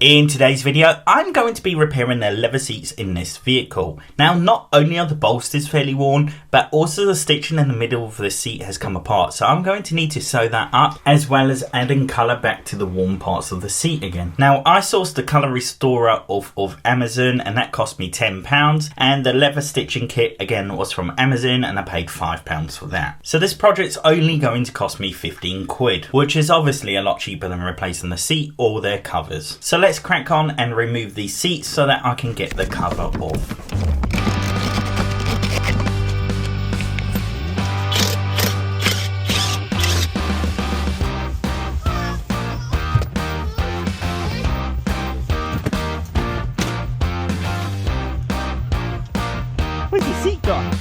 In today's video, I'm going to be repairing the leather seats in this vehicle. Now, not only are the bolsters fairly worn, but also the stitching in the middle of the seat has come apart. So I'm going to need to sew that up, as well as adding colour back to the worn parts of the seat again. Now, I sourced the colour restorer off of Amazon, and that cost me £10. And the leather stitching kit, again, was from Amazon, and I paid £5 for that. So this project's only going to cost me 15 quid, which is obviously a lot cheaper than replacing the seat or their covers. So let's crack on and remove these seats so that I can get the cover off. Where's your seat gone?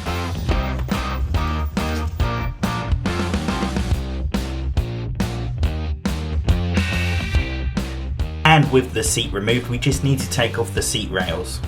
And with the seat removed, we just need to take off the seat rails.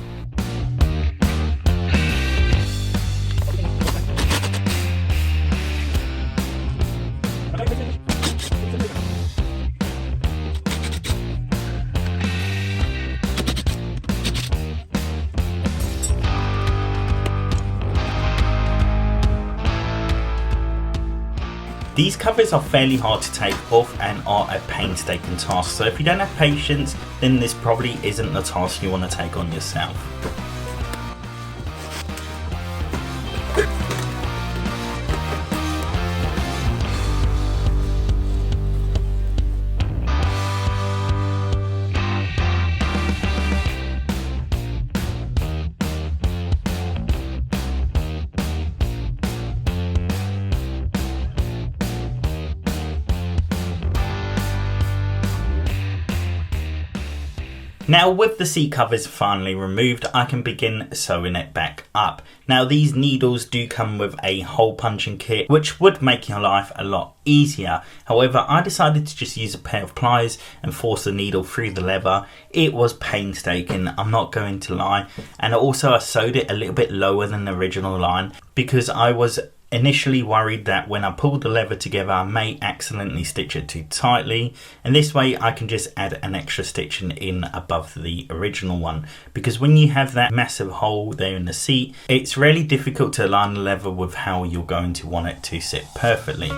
These covers are fairly hard to take off and are a painstaking task, so if you don't have patience, then this probably isn't the task you want to take on yourself. Now, with the seat covers finally removed, I can begin sewing it back up. Now, these needles do come with a hole punching kit, which would make your life a lot easier. However, I decided to just use a pair of pliers and force the needle through the leather. It was painstaking, I'm not going to lie. And also I sewed it a little bit lower than the original line because I was initially worried that when I pulled the leather together I may accidentally stitch it too tightly, and this way I can just add an extra stitching in above the original one, because when you have that massive hole there in the seat, it's really difficult to align the leather with how you're going to want it to sit perfectly.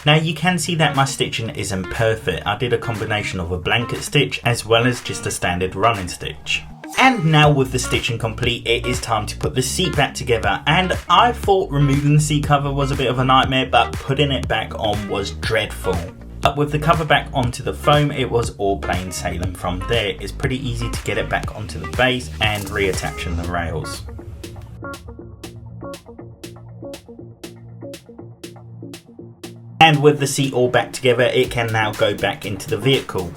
Now you can see that my stitching isn't perfect. I did a combination of a blanket stitch as well as just a standard running stitch. And now with the stitching complete, it is time to put the seat back together. And I thought removing the seat cover was a bit of a nightmare, but putting it back on was dreadful. But with the cover back onto the foam, it was all plain sailing from there. It's pretty easy to get it back onto the base and reattaching the rails. And with the seat all back together, it can now go back into the vehicle.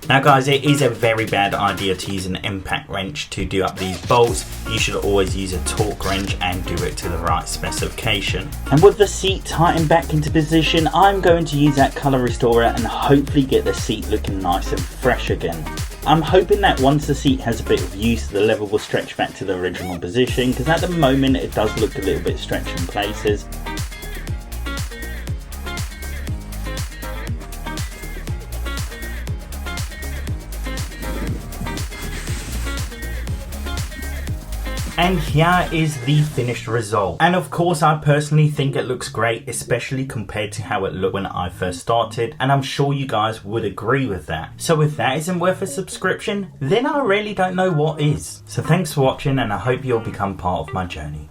Now guys, it is a very bad idea to use an impact wrench to do up these bolts. You should always use a torque wrench and do it to the right specification. And with the seat tightened back into position, I'm going to use that colour restorer and hopefully get the seat looking nice and fresh again. I'm hoping that once the seat has a bit of use, the leather will stretch back to the original position, because at the moment it does look a little bit stretched in places. And here is the finished result. And of course, I personally think it looks great, especially compared to how it looked when I first started. And I'm sure you guys would agree with that. So if that isn't worth a subscription, then I really don't know what is. So thanks for watching, and I hope you'll become part of my journey.